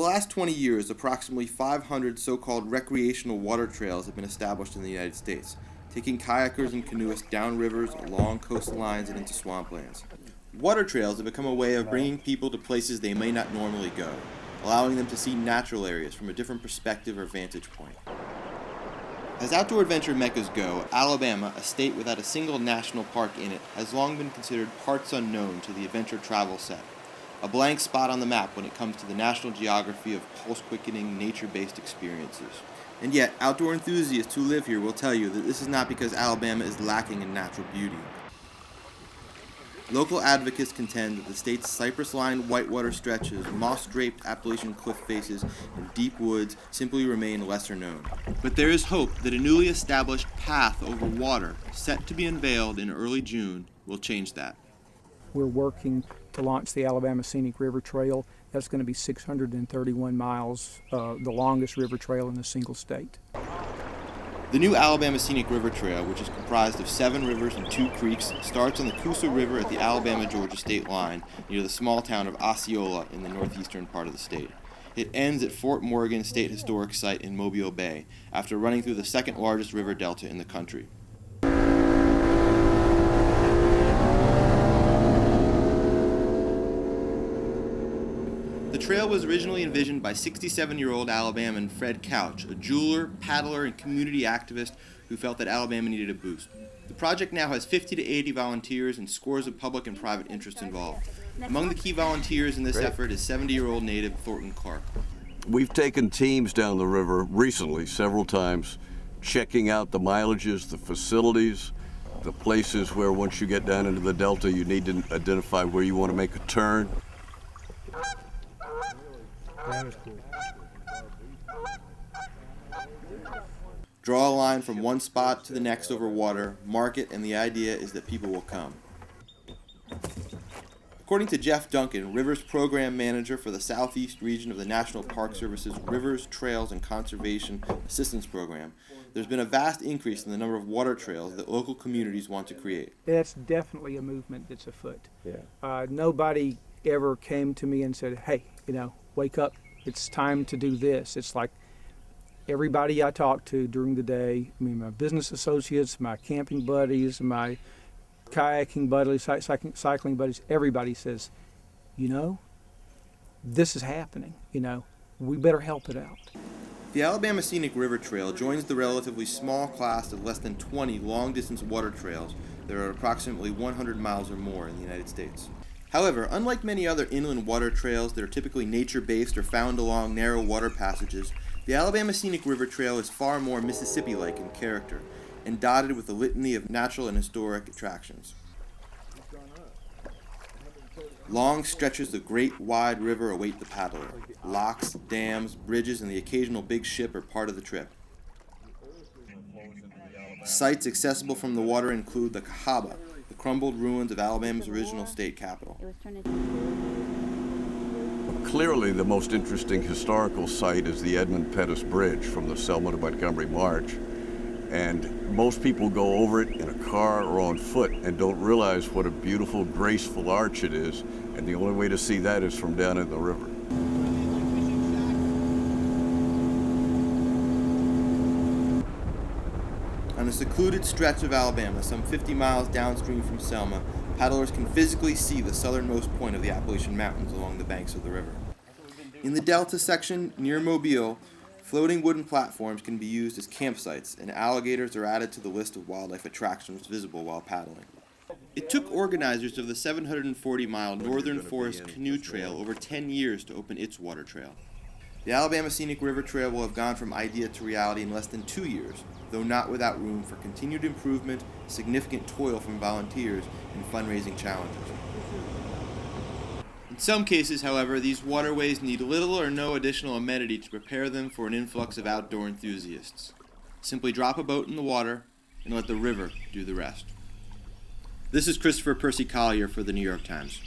the last 20 years, approximately 500 so-called recreational water trails have been established in the United States, taking kayakers and canoeists down rivers, along coastlines, and into swamplands. Water trails have become a way of bringing people to places they may not normally go, allowing them to see natural areas from a different perspective or vantage point. As outdoor adventure meccas go, Alabama, a state without a single national park in it, has long been considered parts unknown to the adventure travel set, a blank spot on the map when it comes to the national geography of pulse-quickening, nature-based experiences. And yet, outdoor enthusiasts who live here will tell you that this is not because Alabama is lacking in natural beauty. Local advocates contend that the state's cypress-lined whitewater stretches, moss-draped Appalachian cliff faces, and deep woods simply remain lesser known. But there is hope that a newly established path over water, set to be unveiled in early June, will change that. We're working to launch the Alabama Scenic River Trail. That's going to be 631 miles, the longest river trail in a single state. The new Alabama Scenic River Trail, which is comprised of 7 rivers and 2 creeks, starts on the Coosa River at the Alabama-Georgia state line near the small town of Osceola in the northeastern part of the state. It ends at Fort Morgan State Historic Site in Mobile Bay, after running through the second largest river delta in the country. The trail was originally envisioned by 67-year-old Alabaman Fred Couch, a jeweler, paddler, and community activist who felt that Alabama needed a boost. The project now has 50 to 80 volunteers and scores of public and private interests involved. Among the key volunteers in this effort is 70-year-old native Thornton Clark. We've taken teams down the river recently, several times, checking out the mileages, the facilities, the places where once you get down into the delta you need to identify where you want to make a turn. That was cool. Draw a line from one spot to the next over water, mark it, and the idea is that people will come. According to Jeff Duncan, Rivers Program Manager for the Southeast region of the National Park Service's Rivers, Trails, and Conservation Assistance Program, there's been a vast increase in the number of water trails that local communities want to create. That's definitely a movement that's afoot. Yeah. Nobody ever came to me and said, hey, wake up, it's time to do this. It's like everybody I talk to during the day, my business associates, my camping buddies, my kayaking buddies, cycling buddies, everybody says, this is happening, we better help it out. The Alabama Scenic River Trail joins the relatively small class of less than 20 long-distance water trails that are approximately 100 miles or more in the United States. However, unlike many other inland water trails that are typically nature-based or found along narrow water passages, the Alabama Scenic River Trail is far more Mississippi-like in character and dotted with a litany of natural and historic attractions. Long stretches of great wide river await the paddler. Locks, dams, bridges, and the occasional big ship are part of the trip. Sites accessible from the water include the Cahaba, the crumbled ruins of Alabama's original state capital. Clearly the most interesting historical site is the Edmund Pettus Bridge from the Selma to Montgomery March. And most people go over it in a car or on foot and don't realize what a beautiful, graceful arch it is. And the only way to see that is from down in the river. On a secluded stretch of Alabama, some 50 miles downstream from Selma, paddlers can physically see the southernmost point of the Appalachian Mountains along the banks of the river. In the Delta section near Mobile, floating wooden platforms can be used as campsites, and alligators are added to the list of wildlife attractions visible while paddling. It took organizers of the 740-mile Northern Forest Canoe Trail over 10 years to open its water trail. The Alabama Scenic River Trail will have gone from idea to reality in less than 2 years, though not without room for continued improvement, significant toil from volunteers, and fundraising challenges. In some cases, however, these waterways need little or no additional amenity to prepare them for an influx of outdoor enthusiasts. Simply drop a boat in the water and let the river do the rest. This is Christopher Percy Collier for the New York Times.